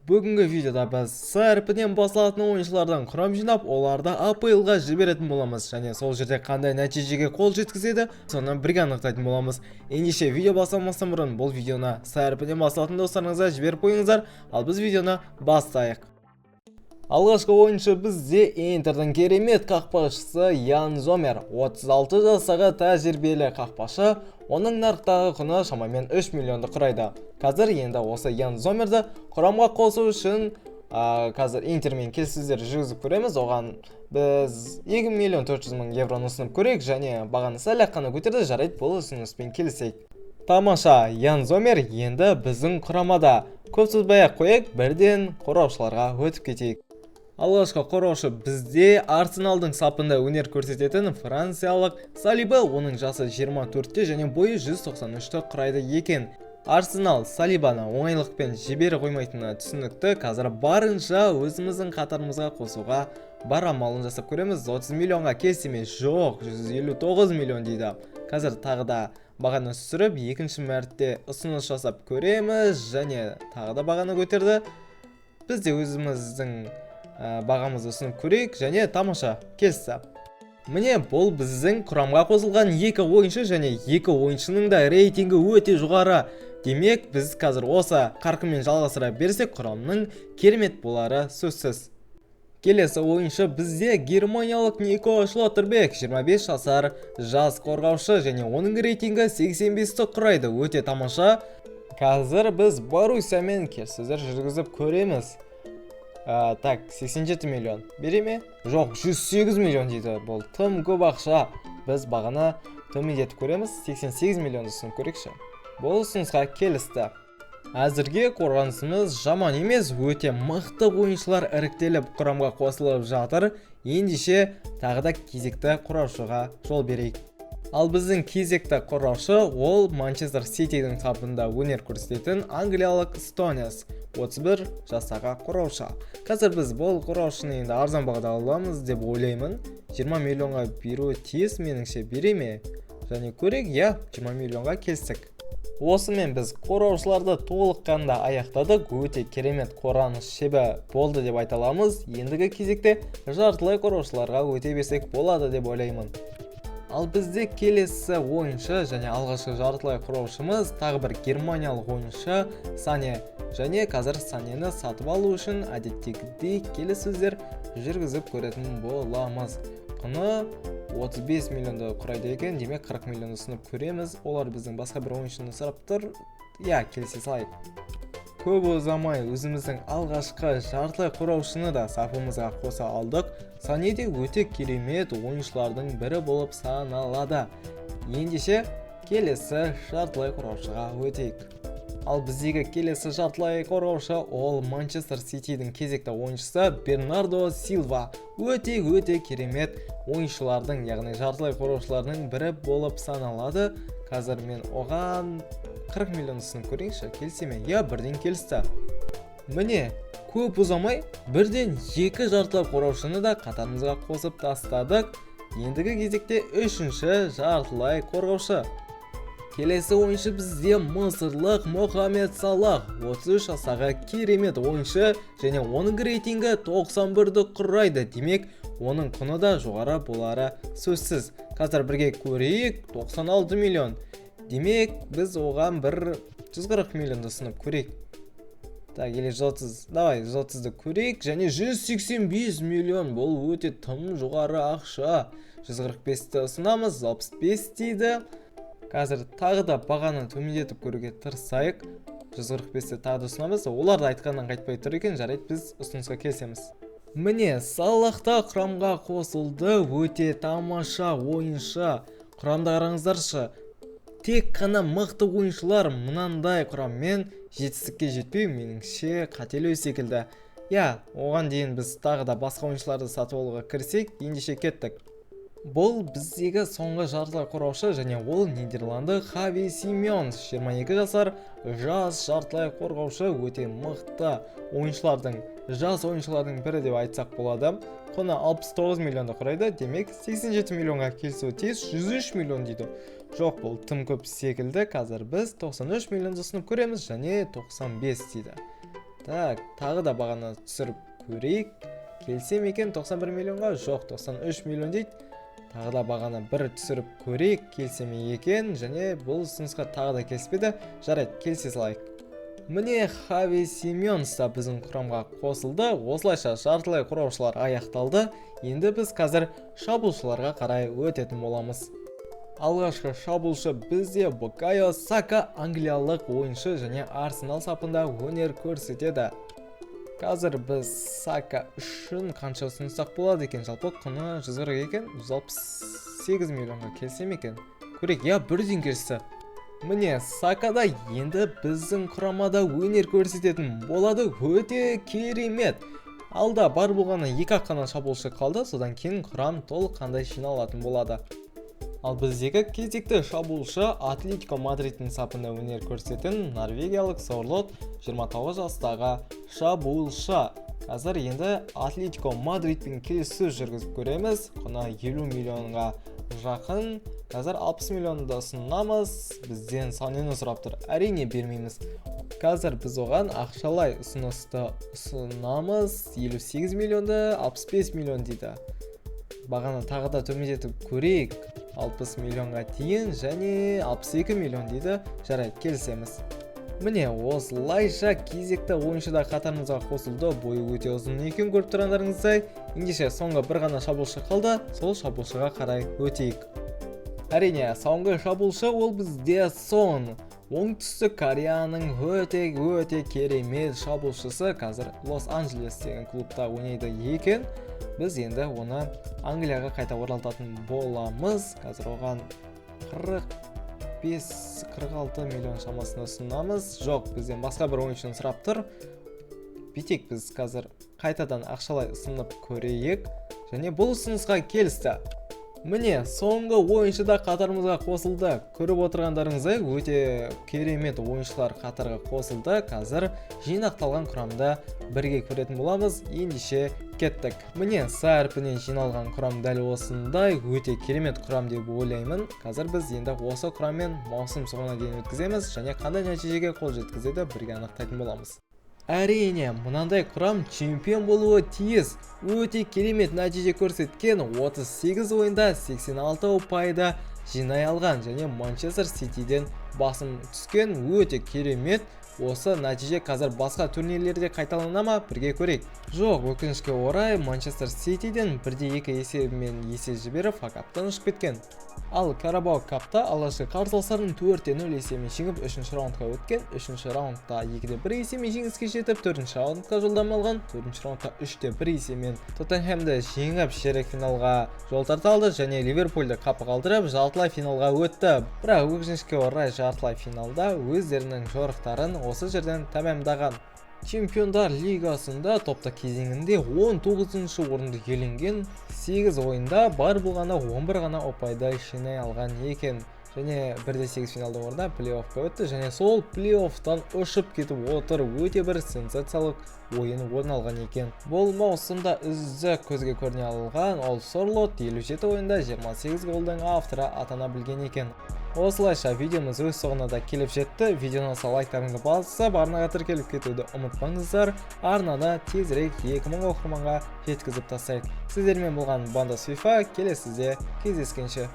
Бүгінгі видеода біз СРП-ден басылатын ойыншылардан құрам жинап, оларды АПЛ-ға жіберетін боламыз, және сол жерде қандай нәтижеге қол жеткізеді, соны бірге анықтайтын боламыз. Ендеше видео бастамастан бұрын бұл видеоны СРП-ден басылатын достарыңызға жіберіп қойыңыздар, ал біз видеоны бастайық. Алғашқы ойыншы бізде Интердің керемет қақпашысы Ян Зомер, 36 жастағы тәжірибелі қақпашы. Оның нарықтағы құны шамамен 3 миллионды құрайды. Қазір енді осы Ян Зомерді құрамға қосу үшін қазір Интермен келіссөздер жүргізіп көреміз. Оған біз 2 миллион 400 мың евроны ұсынып көрейік, және бағаны сәл қана көтерді, жарайды, бұл ұсыныспен келісейік. Тамаша, Ян Зомер енді біздің құрамада. Көп сөзбей-ақ қояйық, бірден қораушыларға өтіп кетейік. Алғашқы қораушы бізде Арсеналдың сапында өнер көрсететін франциялық Салиба. Оның жасы 24-те және бойы 193-ті құрайды екен. Арсенал Салибаны оңайлықпен жібере қоймайтыны түсінікті. Қазір барынша өзіміздің қатарымызға қосуға бар амалын жасап көреміз. 30 миллионға келсеме жоқ, 159 миллион дейді. Қазір тағы да бағаны түсіріп, екінші мәрте ұсыныс жасап көреміз, және тағы да бағаны көтерді. Біз де өзіміздің бағамызды ұсынып көрейік, және тамаша, келісті. Міне, бұл біздің құрамға қосылған екі ойыншы, және екі ойыншының да рейтингі өте жоғары. Демек, біз қазір осы қарқынмен жалғастыра берсек, құрамның керемет болары сөзсіз. Келесі ойыншы бізде германиялық Нико Шлоттербек, 25 жасар жас қорғаушы, және оның рейтингі 85-ті құрайды. Өте тамаша. Қазір біз Боруссиямен келіссөздер жүргізіп көреміз. Так, 87 миллион. Бере ме? Жоқ, 108 миллион дейді. Бұл тым көп ақша. Біз бағаны төмендетіп көреміз. 88 миллион ұсынып көрейікші. Бұл ұсынысқа келісті. Әзірге қорғанысымыз жаман емес, өте мықты ойыншылар іріктеліп құрамға қосылып жатыр. Ендеше тағы да кезекті құраушыға жол берейік. Ал біздің кезекті қорғаушы ол Манчестер Ситидің сапында өнер көрсететін англиялық Стоунес, 31 жастағы қорғаушы. Қазір біз бұл қорғаушыны енді арзан бағада аламыз деп ойлаймын. 20 миллионға беру тиіс, меніңше, бере ме? Және көрейік, 20 миллионға келсек. Осымен біз қорғаушыларды толыққанда аяқтадық. Өте керемет қорғаныс шебі болды деп айта аламыз. Ендігі кезекте жартылай қорғаушыларға өте берсек болады деп ойлаймын. Ал бізде келесі ойыншы және алғашқы жартылай қорғаушымыз тағы бір германиялық ойыншы Сане. Және қазір Санені сатып алу үшін әдеттегідей келіссөздер жүргізіп көретін боламыз. Құны 35 миллионды құрайды екен, демек 40 миллион ұсынып көреміз. Олар біздің басқа бір ойыншыны сұрап тұр. Келісе салайық. Көп ұзамай өзіміздің алғашқы жартылай қорғаушыны да сапымызға қоса алдық. Сане де өте керемет ойыншылардың бірі болып саналады. Ендеше келесі жартылай қорғаушыға өтейік. Ал біздегі келесі жартылай қорғаушы ол Манчестер Ситидің кезекті ойыншысы Бернардо Силва. Өте керемет ойыншылардың, яғни жартылай қорғаушылардың бірі болып саналады. Қазір мен оған 40 миллион ұсынып көрейікші, келсе ме? Бірден келісті. Міне, көп ұзамай бірден екі жартылай қорғаушыны да қатарымызға қосып тастадық. Ендігі кезекте үшінші жартылай қорғаушы. Келесі ойыншы бізде мысырлық Мохамед Салах, 33 жастағы керемет ойыншы, және оның рейтингі 91-ді құрайды. Демек, оның құны да жоғары болары сөзсіз. Қазір бірге көрейік, 96 миллион. Демек, біз оған бір 140 миллионды ұсынып көрейік. Так, или 130, давай 130-ды көрейік, және 185 миллион, бұл өте тым жоғары ақша. 145-ті ұсынамыз, 65 дейді. Қазір тағы да бағаны төмендетіп көруге тырысайық. 145-ті тағы да ұсынамыз. Олар да айтқаннан қайтпай тұр екен, жарайды, біз ұсынысқа келсеміз. Міне, Салахта құрамға қосылды. Өте тамаша ойыншы. Құрамда қараңыздаршы. Тек қана мықты ойыншылар мынандай құраммен жетістікке жетпей, меніңше қателеу секілді. Оған дейін біз тағы да басқа ойыншыларды сатып алуға кірсек, ендеше кеттік. Бұл біздегі соңғы жартылай қорғаушы, және ол Нидерланды Хави Симеонс, 22 жасар жас жартылай қорғаушы. Өте мықты ойыншылардың, жас ойыншылардың бірі деп айтсақ болады. Құны 69 миллионды құрайды, демек 87 миллионға келсуі тиіс. 103 миллион дейді. Жоқ, бұл тым көп секілді. Қазір біз 93 миллион ұсынып көреміз, және 95 дейді. Так, тағы да бағаны түсіріп көрейік. Келсем екен 91 миллионға, жоқ 93 миллион дейді. Тағы да бағаны бір түсіріп көрейік, келсем екен, және бұл ұсынысқа тағы да келіспеді. Жарайды, келісе салайық. Міне Хави Симеонс та біздің құрамға қосылды. Осылайша жартылай қорғаушылар аяқталды. Енді біз қазір шабуылшыларға қарай өтетін боламыз. Алғашқы шабуылшы бізде Букайо Сака, англиялық ойыншы және Арсенал сапында өнер көрсетеді. Қазір біз Сака үшін қанша ұсынсақ болады екен? Жалпы құны 140 екен, 168 миллионға келсем екен. Көрейік, бірден келісті. Міне Сакада енді біздің құрамада өнер көрсететін болады. Өте керемет. Алда бар болғаны 2 қана шабуылшы қалды, содан кейін құрам толық қандай жиналатын болады. Ал біздегі кезекті шабуылшы Атлетико Мадридтің сапында өнер көрсететін норвегиялық Сорлот, 29 жастағы шабуылшы. Қазір енді Атлетико Мадридпен келіссөз жүргізіп көреміз. Құны 50 миллионға жақын. Қазір 60 миллионды ұсынамыз. Бізден санын сұрап тұр. Әрине бермейміз. Қазір біз оған ақшалай ұсынысты ұсынамыз. 58 миллионды 65 миллион дейді. Бағаны тағы да төмендетіп көрейік. 60 миллионға дейін және 62 миллион дейді. Жарайды, келісеміз. Міне осылайша кезекті ойыншы да қатарымызға қосылды. Бойы өте ұзын екен, көріп тұрғандарыңыздай. Ендеше соңғы бір ғана шабуылшы қалды. Сол шабуылшыға қарай өтейік. Әрине, соңғы шабуылшы ол бізде Сон. Оңтүстік Кореяның өте керемет шабуылшысы. Қазір Лос-Анджелес деген клубта ойнайды екен. Біз енді оны Англияға қайта оралтатын боламыз. Қазір оған 45-46 миллион шамасына ұсынамыз. Жоқ, бізден басқа бір ойыншыны сұрап тұр. Бүйтейік, біз қазір қайтадан ақшалай ұсынып көрейік. Және бұл ұсынысқа келісті. Міне соңғы ойыншы да қатарымызға қосылды. Көріп отырғандарыңыздай өте керемет ойыншылар қатарға қосылды. Қазір жинақталған құрамда бірге көретін боламыз. Ендеше кеттік. Міне сәрпінен жиналған құрам дәл осындай өте керемет құрам деп ойлаймын. Қазір біз енді осы құраммен маусым соңына дейін өткіземіз және қандай нәтижеге қол жеткізеді бірге анықтайтын боламыз. Әрине, мынандай құрам чемпион болуы тиіс. Өте керемет нәтиже көрсеткен, 38 ойында 86 ұпайды жинай алған және Манчестер Ситиден басым түскен. Өте керемет. Осы нәтиже қазір басқа турнирлерде қайталана ма? Бірге көрейік. Жоқ, өкінішке орай Манчестер Ситиден 1-2 есебімен есе жіберіп, факаптан ұшып кеткен. Ал Карабау капта алғашқы қарсыластарын 4-0 есебімен жеңіп 3-ші раундқа өткен. 3-ші раундта 2-1 есебімен жеңіске жетіп, 4-ші раундқа жолдама алған. 4-ші раундта 3-1 есебімен Тоттенхэмді жеңіп ширек финалға жол тарта алды және Ливерпульді қапы қалдырып жартылай финалға өтті. Бірақ өкінішке орай жартылай финалда өздерінің жорықтарын осы жерден тәмамдаған. Чемпиондар лигасында топта кезеңінде 19-шы орынды иеленген, 8 ойында бар болғаны 11 ғана ұпайды жинай алған екен. Және 1-8 финалдың орнына плей-оффқа өтті және сол плей-оффтан ұшып кетіп отыр. Өте бір сенсациялық ойын орын алған екен. Бұл маусымда үздік көзге көріне алған ол Сорлот 57 ойында 28 голдың авторы атана білген екен. Осылайша видеомыз өз соңына да келіп жетті. Видеоны лайктарыңызды басып, арнаға тіркеліп кетуді ұмытпаңыздар. Арнаны тезірек 2000 оқырманға жеткізіп тастайық. Сіздермен болған Бандос FIFA, келесіде кездескенше.